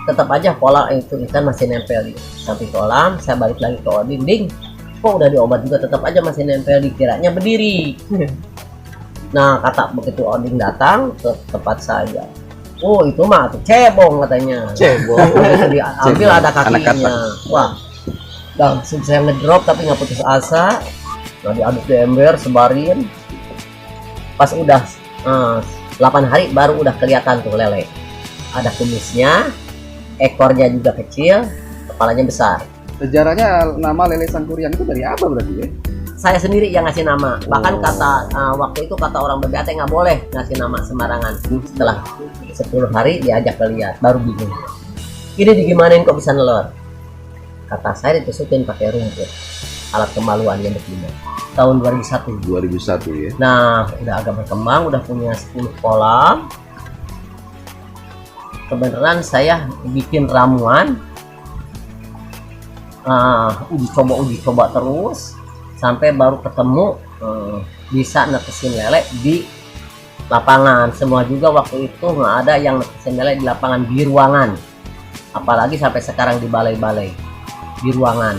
tetap aja pola itu ikan masih nempel di samping kolam. Saya balik lagi ke Odin, ding, kok udah diobat juga tetap aja masih nempel, dikiranya berdiri. Nah, kata begitu Odin datang ke tempat saya, oh itu mah tuh cebong katanya. Cebong. Diambil ada kakinya. Wah, langsung saya ngedrop tapi nggak putus asa. Nah, diaduk di ember, sebarin. Pas udah 8 hari baru udah kelihatan tuh lele. Ada kumisnya, ekornya juga kecil, kepalanya besar. Sejarahnya nama lele sangkuriang itu dari apa berarti ya? Saya sendiri yang ngasih nama. Bahkan kata waktu itu kata orang BBAT nggak boleh ngasih nama sembarangan. Setelah 10 hari diajak lihat, baru bingung. Ini digimanain kok bisa nelor? Kata saya ditusukin pakai rumput, alat kemaluannya betina. Tahun 2001. 2001 ya. Nah, udah agak berkembang, udah punya 10 kolam. Kebenaran saya bikin ramuan, uji coba terus sampai baru ketemu bisa netesin lele di lapangan. Semua juga waktu itu nggak ada yang netesin lele di lapangan, di ruangan, apalagi sampai sekarang di balai-balai di ruangan.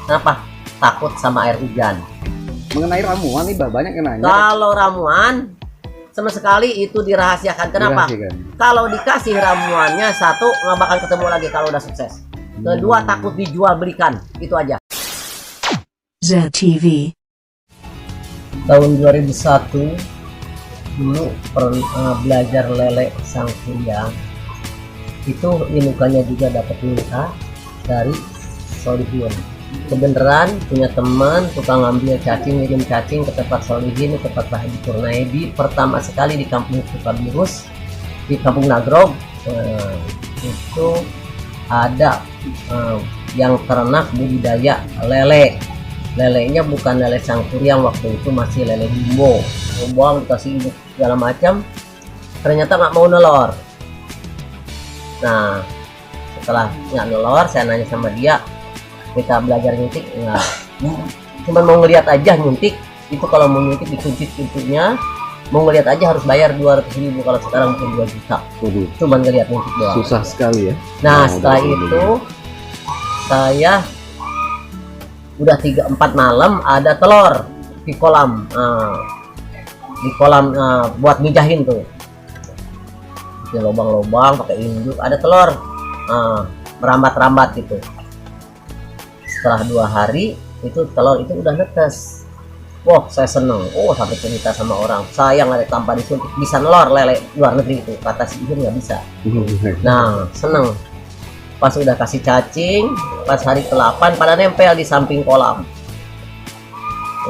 Kenapa? Takut sama air hujan. Mengenai ramuan nih banyak yang nanya. Kalau ramuan sama sekali itu dirahasiakan. Kenapa? Kalau dikasih ramuannya, satu nggak bakal ketemu lagi kalau udah sukses. Kedua, takut dijual belikan. Itu aja. ZTV. Tahun 2001 dulu belajar lele sangkuriang. Itu ilmukannya juga dapat minta dari Solihin. Kebenaran punya teman tukang ngambil cacing, ngirim cacing ke tempat Solihin, ke tempat Pak Haji Kurnaidi. Pertama sekali di kampung Sukabirus, di kampung Nagrog, itu ada yang ternak budidaya lele. Lelenya bukan lele sangkuriang, waktu itu masih lele bimbo. Buang dikasih induk segala macam, ternyata nggak mau nelor. Nah, setelah nggak nelor, saya nanya sama dia, kita belajar nyuntik nggak? Cuman mau ngeliat aja nyuntik. Itu kalau mau nyuntik dikunci pintunya, mau ngeliat aja harus bayar 200.000. Kalau sekarang mungkin 2 juta. Cuman ngeliat nyuntik doang. Susah sekali ya. Nah, setelah itu saya udah 3-4 malam ada telur di kolam. Di kolam buat mijahin tuh. Di lubang-lubang pakai induk ada telur, merambat-rambat gitu. Setelah 2 hari itu telur itu udah netes. Wah, saya seneng. Oh, sampai cerita sama orang, saya nggak ada tanpa disuntik bisa nelor lele luar negeri itu. Kata si Ihun nggak bisa. Nah, seneng. Pas udah kasih cacing, pas hari ke-8 pada nempel di samping kolam.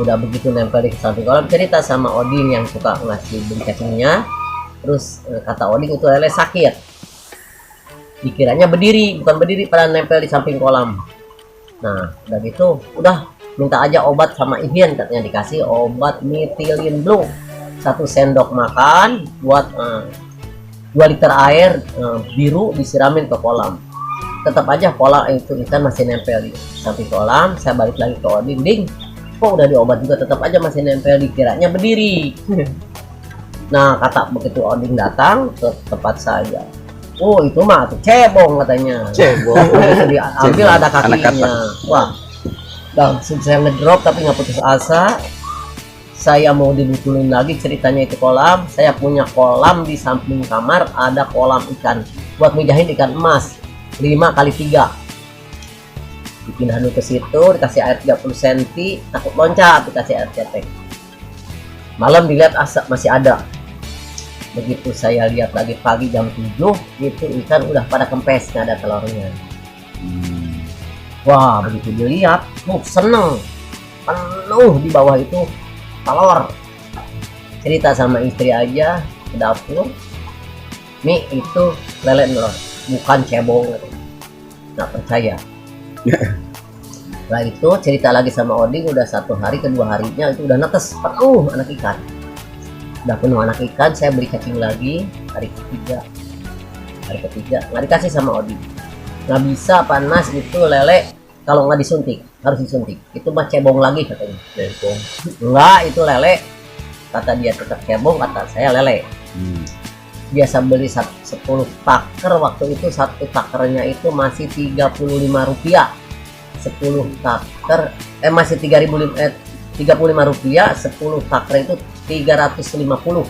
Udah begitu nempel di samping kolam, cerita sama Odin yang suka ngasih beli cacingnya. Terus kata Odin itu lele sakit, dikiranya berdiri, bukan berdiri, pada nempel di samping kolam. Nah, udah gitu, udah minta aja obat sama Ihien, katanya dikasih obat Methylene Blue 1 sendok makan buat 2 liter air biru disiramin ke kolam. Tetap aja pola itu ikan masih nempel di samping kolam. Saya balik lagi ke Odin, ding, kok udah diobat juga tetap aja masih nempel, dikiranya berdiri. Nah, kata begitu Odin datang ke tempat saya, oh itu mah tuh cebong katanya. Cebong. Diambil ada kakinya. Wah, langsung saya ngedrop tapi nggak putus asa. Saya mau dibetulin lagi ceritanya itu kolam. Saya punya kolam di samping kamar, ada kolam ikan buat mijahin ikan emas 5x3. Dipindah dulu ke situ, dikasih air 30 cm, takut loncat, dikasih air cetek. Malam dilihat asap masih ada. Begitu saya lihat lagi pagi jam 7, itu ikan udah pada kempes, nggak ada telurnya. Wah, begitu dilihat, seneng, penuh di bawah itu telur. Cerita sama istri aja ke dapur, Mi itu lele telur, bukan cebong. Nggak percaya. Setelah itu cerita lagi sama Odin, udah 1 hari, kedua harinya itu udah netes penuh anak ikan. Udah penuh anak ikan, saya beli cacing lagi hari ketiga nggak dikasih sama Odin. Nggak bisa, panas itu lele kalau nggak disuntik, harus disuntik. Itu mah cebong lagi katanya. Cebong enggak, itu lele, kata dia tetap cebong, kata saya lele. biasa beli 10 taker, waktu itu satu takernya itu masih Rp35. 10 taker masih 35 rupiah. 10 taker itu 350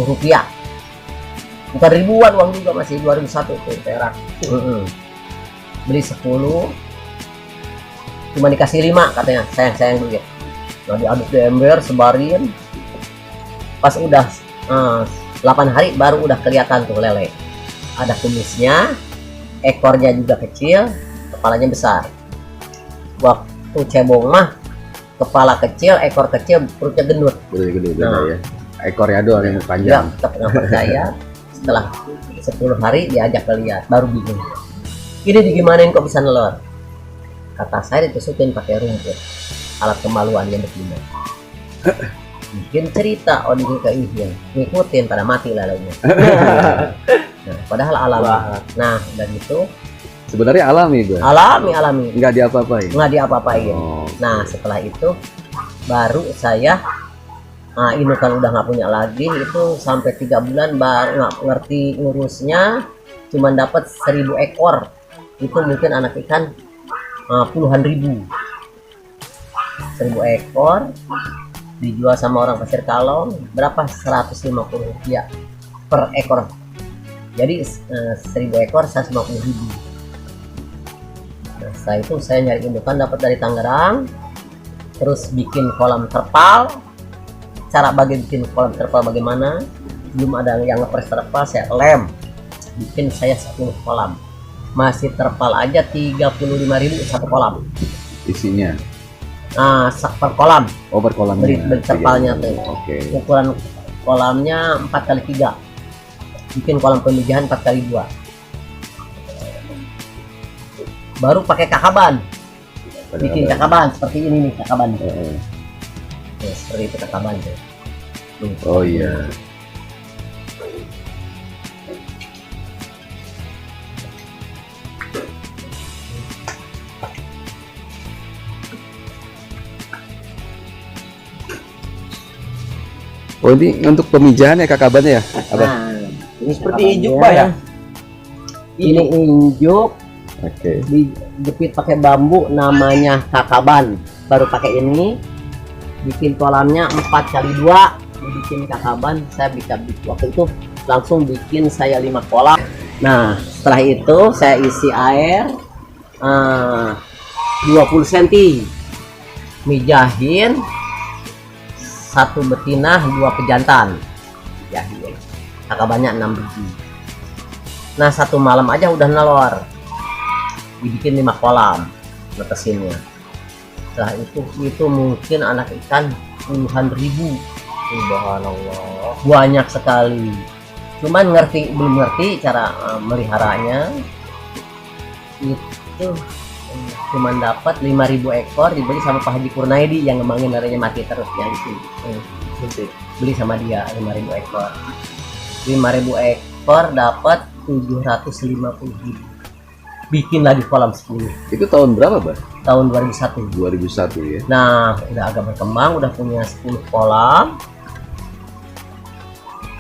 rupiah, bukan ribuan uang juga, masih 2001 itu perak. Beli 10 cuma dikasih 5 katanya, sayang dulu ya. Nah, diaduk di ember, sebarin, pas udah 8 hari baru udah kelihatan tuh lele, ada kumisnya, ekornya juga kecil, kepalanya besar. Waktu cebong mah kepala kecil, ekor kecil, perutnya gendut. Gede Nah, ya. Ekornya doang yang ya, panjang. tetap nggak percaya. Setelah 10 hari diajak lihat, baru bingung, ini digimanain kok bisa nelor. Kata saya ditusukin pakai rumput, alat kemaluannya begini. Bikin cerita Odin ke Ihyan, ngikutin pada mati lalanya. Nah, padahal alami. Nah, dan itu Sebenarnya alami gue. alami, Nggak diapa-apain. nggak diapa-apain. Oh. Nah, setelah itu baru saya, ini kalau udah nggak punya lagi, itu sampai 3 bulan baru nggak ngerti ngurusnya, cuman dapat 1000 ekor. Itu mungkin anak ikan puluhan ribu. 1000 ekor dijual sama orang Pasir Kalong berapa? Rp150 per ekor. Jadi 1000 ekor 150.000. Nah, setelah itu saya nyari indukan dapat dari Tangerang, terus bikin kolam terpal. Cara bikin kolam terpal bagaimana? Belum ada yang ngepres terpal, saya lem, bikin saya 10 kolam. Masih terpal aja 35.000 satu kolam. Isinya. Per kolam. Oh, per kolamnya. Beli terpalnya tuh. Oke. Ukuran kolamnya 4x3. Bikin kolam pemijahan 4x2. Baru pakai kakaban. Bikin kakaban seperti ini nih, kakaban. Ya, seperti itu kakaban tuh. Oh iya. Oh, ini untuk pemijahan ya kakabannya ya? Apa? Nah, ini Seperti kakabannya. injuk, Pak, ya? Ini injuk, Oke. dijepit pakai bambu, namanya kakaban. Baru pakai ini, bikin kolamnya 4x2, dibikin kakaban. Saya bisa waktu itu langsung bikin saya 5 kolam. Nah, setelah itu saya isi air 20 cm, mijahin 1 betina 2 pejantan, jahin, kakabannya 6 biji. Nah, 1 malam aja udah nelor, dibikin 5 kolam netesinnya. Setelah itu mungkin anak ikan puluhan ribu. Subhanallah, banyak sekali. Cuman belum ngerti cara meliharanya. Itu cuman dapat 5.000 ekor, dibeli sama Pak Haji Kurnaidi yang ngembangin naranya mati terus yang itu. Beli sama dia 5.000 ekor. 5.000 ekor dapat 750.000. Bikin lagi kolam 10. Itu tahun berapa, Bang? Tahun 2001. 2001 ya. Nah, udah agak berkembang, udah punya 10 kolam.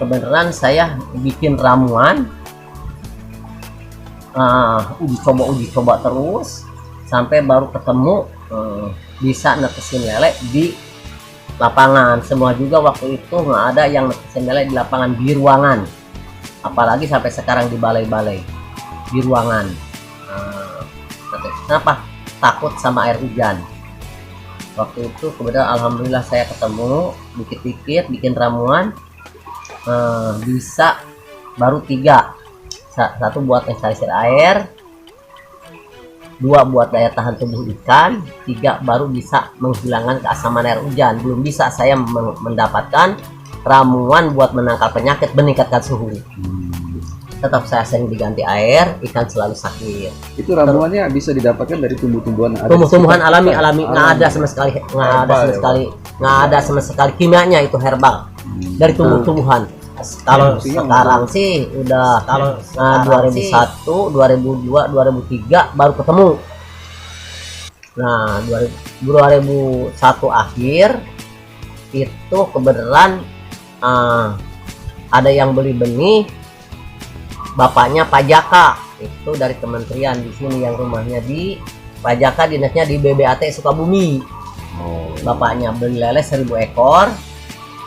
Kebenaran saya bikin ramuan, uji coba terus sampai baru ketemu bisa netesin lele di lapangan. Semua juga waktu itu nggak ada yang netesin lele di lapangan, di ruangan, apalagi sampai sekarang di balai-balai di ruangan. Kenapa? Takut sama air hujan. Waktu itu kebetulan alhamdulillah saya ketemu dikit-dikit bikin ramuan, bisa baru 3. 1 buat netralisir air, 2 buat daya tahan tubuh ikan, 3 baru bisa menghilangkan keasaman air hujan. Belum bisa saya mendapatkan ramuan buat menangkal penyakit, meningkatkan suhu. Tetap saya sering diganti air, ikan selalu sakit. Itu ramuannya bisa didapatkan dari tumbuh-tumbuhan Tumbuh-tumbuhan alami, nggak ada sama sekali, nggak ada sama sekali kimianya, itu herbal dari tumbuh-tumbuhan. Kalau sekarang sih udah, kalau 2001, 2002, 2003 baru ketemu. Nah, 2001 akhir itu kebetulan Ada yang beli benih, bapaknya pajaka, itu dari kementerian di sini yang rumahnya di pajaka, dinasnya di BBAT Sukabumi. Bapaknya beli lele 1000 ekor,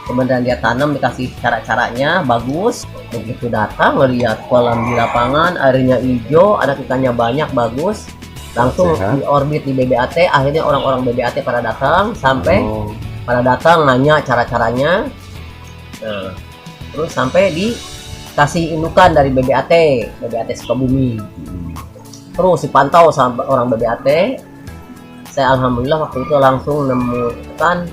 kemudian dia tanam, dikasih cara-caranya bagus. Begitu datang ngeliat kolam di lapangan, airnya hijau, ada ikannya banyak, bagus, langsung di orbit di BBAT. Akhirnya orang-orang BBAT pada datang, pada datang nanya cara-caranya. Nah, terus sampai dikasih indukan dari BBAT Sukabumi. Terus dipantau sama orang BBAT. Saya alhamdulillah waktu itu langsung nemukan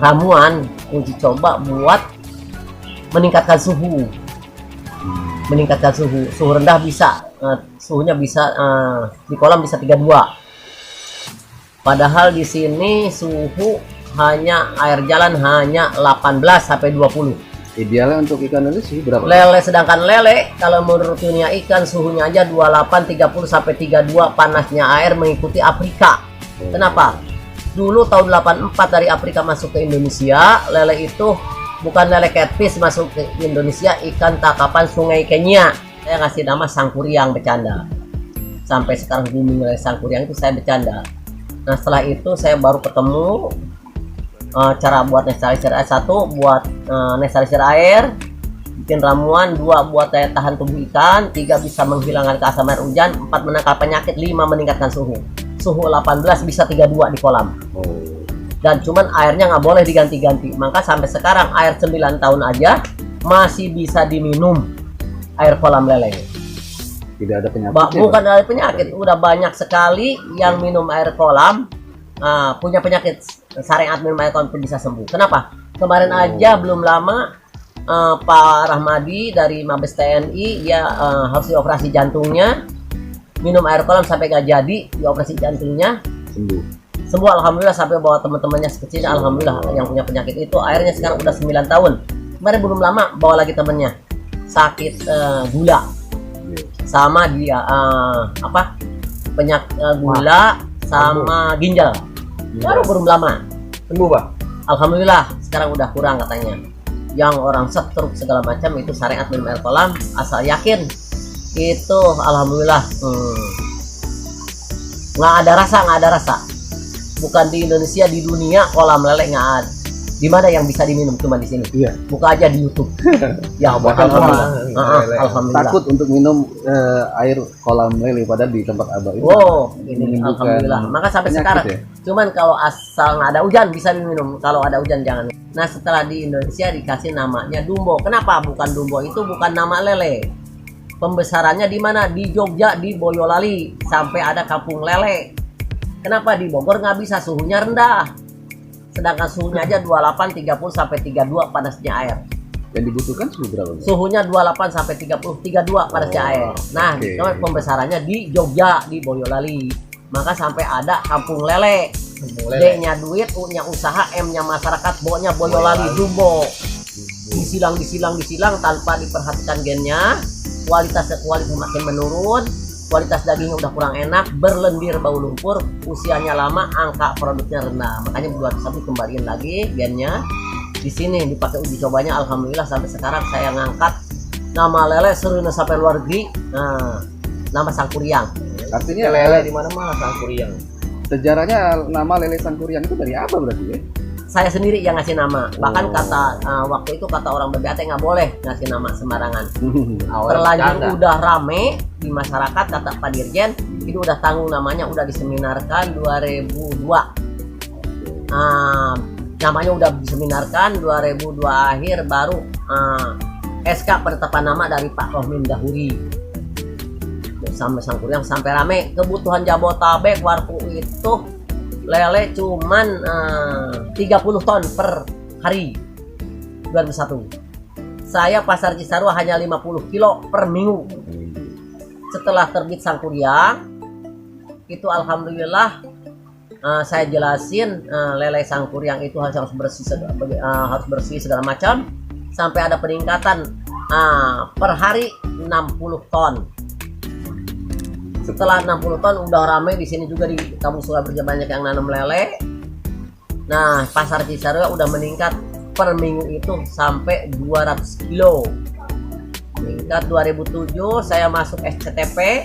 ramuan uji coba buat meningkatkan suhu. Suhu rendah bisa, suhunya bisa di kolam bisa 32. Padahal di sini suhu air jalan hanya 18 sampai 20. Idealnya untuk ikan lele suhu berapa? Sedangkan lele kalau menurut dunia ikan suhunya aja 28, 30 sampai 32 panasnya air mengikuti Afrika. Kenapa? Dulu tahun 84 dari Afrika masuk ke Indonesia, lele itu bukan lele catfish masuk ke Indonesia, ikan tangkapan sungai Kenya. Saya ngasih nama sangkuriang, bercanda. Sampai sekarang booming lele sangkuriang itu saya bercanda. Nah setelah itu saya baru ketemu cara buat netralisir air. 1 buat netralisir air, bikin ramuan. 2 buat daya tahan tubuh ikan. 3 bisa menghilangkan keasaman air hujan. 4 menangkal penyakit. 5 meningkatkan suhu 18 bisa 32 di kolam. Dan cuman airnya nggak boleh diganti-ganti. Maka sampai sekarang air 9 tahun aja masih bisa diminum air kolam lele. Tidak ada penyakit. Bukan ada penyakit, udah banyak sekali yang minum air kolam punya penyakit. Syariat minum air kolam bisa sembuh. Kenapa? Kemarin aja belum lama Pak Rahmadi dari Mabes TNI dia harus dioperasi jantungnya, minum air kolam sampai gak jadi, dioperasi jantungnya sembuh alhamdulillah, sampai bawa teman-temannya sekecilnya alhamdulillah yang punya penyakit itu. Airnya sekarang udah 9 tahun. Kemarin belum lama bawa lagi temennya sakit gula, sama dia penyakit gula sama ginjal. Baru lama sembuh, Pak. Alhamdulillah sekarang udah kurang katanya. Yang orang stroke segala macam itu syariat minum air kolam, asal yakin itu alhamdulillah. Nggak ada rasa. Bukan di Indonesia, di dunia kolam lele nggak ada. Di mana yang bisa diminum? Cuma di sini. Iya. Buka aja di YouTube. Ya, alhamdulillah. Alhamdulillah. Takut untuk minum air kolam lele padahal di tempat Abah itu. Ini alhamdulillah. Maka sampai sekarang. Ya? Cuman kalau asal nggak ada hujan bisa diminum. Kalau ada hujan jangan. Nah setelah di Indonesia dikasih namanya Dumbo. Kenapa bukan Dumbo? Itu bukan nama lele. Pembesarannya di mana? Di Jogja, di Boyolali. Sampai ada kampung lele. Kenapa di Bogor nggak bisa? Suhunya rendah. Sedangkan suhunya aja 28, 30 sampai 32 panasnya air. Yang dibutuhkan suhu berapa? Suhunya 28 sampai 30, 32 panasnya air. Nah, pembesarannya di Jogja, di Boyolali. Maka sampai ada kampung lele. D-nya duit, U-nya usaha, M-nya masyarakat, Bo-nya Boyolali Dumbo. Disilang tanpa diperhatikan gennya, kualitas makin menurun. Kualitas dagingnya udah kurang enak, berlendir bau lumpur, usianya lama, angka produknya rendah. Makanya buat satu kembaliin lagi gennya. Di sini dipakai uji cobanya, alhamdulillah sampai sekarang saya ngangkat nama lele seru sampai luar negeri. Nah, nama sangkuriang. Artinya lele di mana-mana sangkuriang. Sejarahnya nama lele sangkuriang itu dari apa berarti ya? Saya sendiri yang ngasih nama. Bahkan waktu itu kata orang BBAT nggak boleh ngasih nama sembarangan. Terlanjur udah rame di masyarakat, kata Pak Dirjen, itu udah tanggung namanya, udah diseminarkan 2002. Namanya udah diseminarkan 2002 akhir, baru SK penetapan nama dari Pak Rohmin Dahuri. Sampai sangkuriang sampai rame. Kebutuhan Jabotabek waktu itu lele cuman 30 ton per hari 2001. Saya pasar Cisarua hanya 50 kilo per minggu. Setelah terbit sangkuriang itu alhamdulillah saya jelasin lele sangkuriang itu harus bersih segala macam, sampai ada peningkatan per hari 60 ton. Setelah 60 ton udah ramai di sini juga, di Kampung Sungai Berja banyak yang nanam lele. Nah, pasar Cisarua udah meningkat per minggu itu sampai 200 kilo. Tingkat 2007 saya masuk SCTP.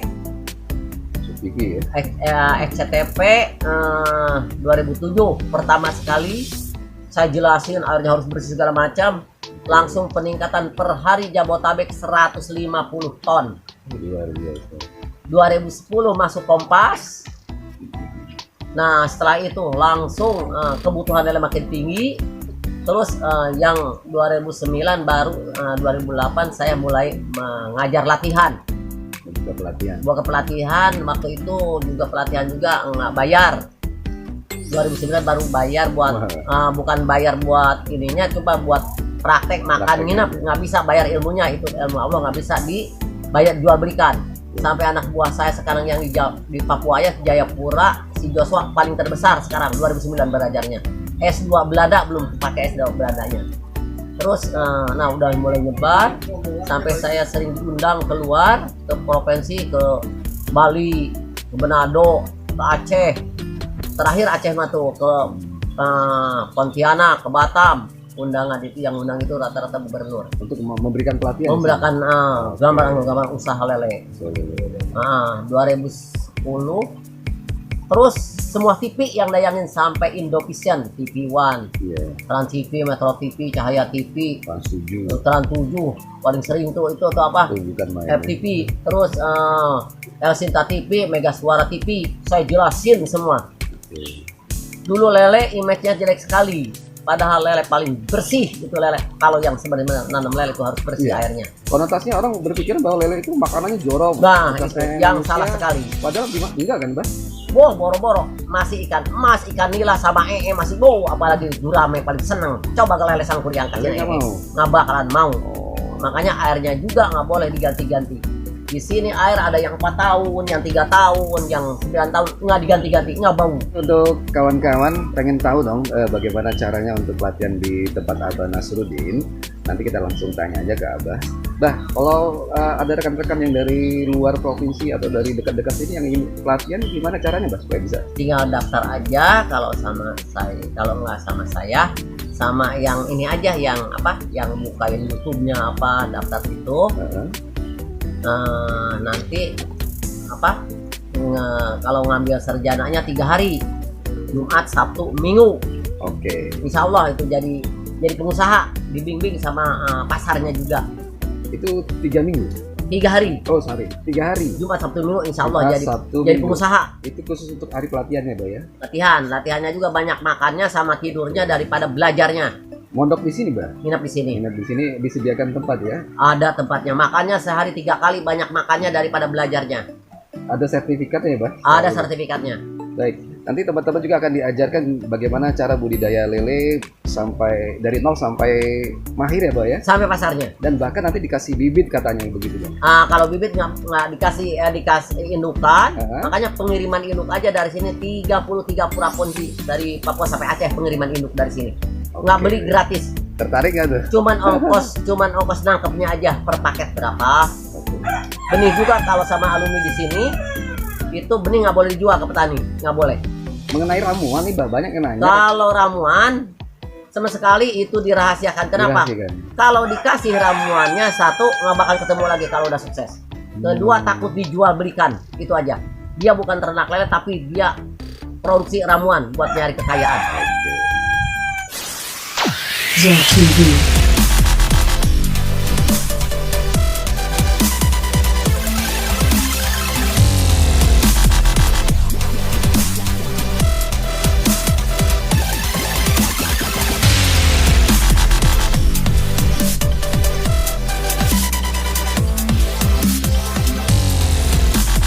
Tinggi ya. SCTP 2007 pertama sekali saya jelasin airnya harus bersih segala macam. Langsung peningkatan per hari Jabotabek 150 ton. Luar biasa. 2010 masuk Kompas. Nah setelah itu langsung kebutuhan lele makin tinggi. Terus yang 2009 baru 2008 saya mulai mengajar latihan. Buat pelatihan waktu itu juga pelatihan juga nggak bayar. 2009 baru bayar buat bukan bayar buat ininya, coba buat praktek makan nginep, nggak bisa bayar ilmunya, itu ilmu Allah nggak bisa dibayar jual belikan. Sampai anak buah saya sekarang yang di Papua ya, Jayapura, si Joshua paling terbesar sekarang 2009 belajarnya. S2 Belanda, belum pakai S2 Belandanya. Terus nah udah mulai nyebar sampai saya sering diundang keluar ke provinsi, ke Bali, ke Manado, ke Aceh. Terakhir Aceh mah tuh ke Pontianak, ke Batam. Undangan itu yang undang itu rata-rata gubernur untuk memberikan pelatihan, memberikan gambar usaha lele. 2010 terus semua TV yang dayangin sampai Indovision, TV One, Trans TV, Metro TV, Cahaya TV, Trans 7 paling sering tuh itu apa? FTV, terus El Sinta TV, Mega Suara TV, saya jelasin semua. Dulu lele image-nya jelek sekali. Padahal lele paling bersih itu lele. Kalau yang sebenarnya nanam lele itu harus bersih airnya. Konotasinya orang berpikir bahwa lele itu makanannya jorok. Nah, itu yang salah sekali. Padahal enggak kan, Mbak? Boro-boro masih ikan emas, ikan nila sama masih apalagi gurame paling seneng. Coba ke lele sangkuriang kecil nggak bakalan mau. Makanya airnya juga nggak boleh diganti-ganti. Di sini air ada yang 4 tahun, yang 3 tahun, yang 9 tahun, nggak diganti-ganti, nggak bau. Untuk kawan-kawan pengen tahu dong bagaimana caranya untuk latihan di tempat Abah Nasruddin, nanti kita langsung tanya aja ke Abah. Bah, kalau ada rekan-rekan yang dari luar provinsi atau dari dekat-dekat sini yang ingin latihan, gimana caranya, Bah, supaya bisa? Tinggal daftar aja kalau sama saya, kalau nggak sama saya, sama yang ini aja, yang apa, yang bukain YouTube-nya apa, daftar itu. Nanti apa kalau ngambil sarjananya 3 hari, Jumat, Sabtu, Minggu. Insya Allah itu jadi pengusaha, dibimbing sama pasarnya juga. Itu 3 minggu? 3 hari. Oh sorry, 3 hari. Jumat, Sabtu, Minggu, Insya Allah jadi pengusaha. Itu khusus untuk hari pelatihannya, Mbak ya? Latihannya juga banyak makannya sama tidurnya daripada belajarnya. Mondok di sini, Mbak? Nginep di sini. Nginep di sini, disediakan tempat ya? Ada tempatnya, makannya sehari 3 kali, banyak makannya daripada belajarnya. Ada sertifikatnya ya, Mbak? Ada sertifikatnya. Baik, nanti teman-teman juga akan diajarkan bagaimana cara budidaya lele sampai dari 0 sampai mahir ya, Mbak ya? Sampai pasarnya. Dan bahkan nanti dikasih bibit katanya begitu, Mbak? Kalau bibit nggak dikasih indukan, makanya pengiriman induk aja dari sini 30 praponsi dari Papua sampai Aceh, pengiriman induk dari sini. Nggak beli gratis. Tertarik nggak tuh? Cuman ongkos nangkepnya aja per paket berapa. Benih juga kalau sama alumni di sini itu benih nggak boleh dijual ke petani, nggak boleh. Mengenai ramuan nih, Mbak, banyak yang nanya. Kalau ramuan sama sekali itu dirahasiakan. Kenapa? Kalau dikasih ramuannya, satu nggak bakal ketemu lagi kalau udah sukses. Kedua takut dijual belikan, itu aja. Dia bukan ternak lele tapi dia produksi ramuan buat nyari kekayaan. JTV.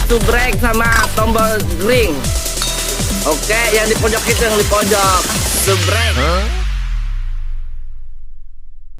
Subrek sama tombol ring. Oke, yang di pojok itu yang di pojok. Subrek.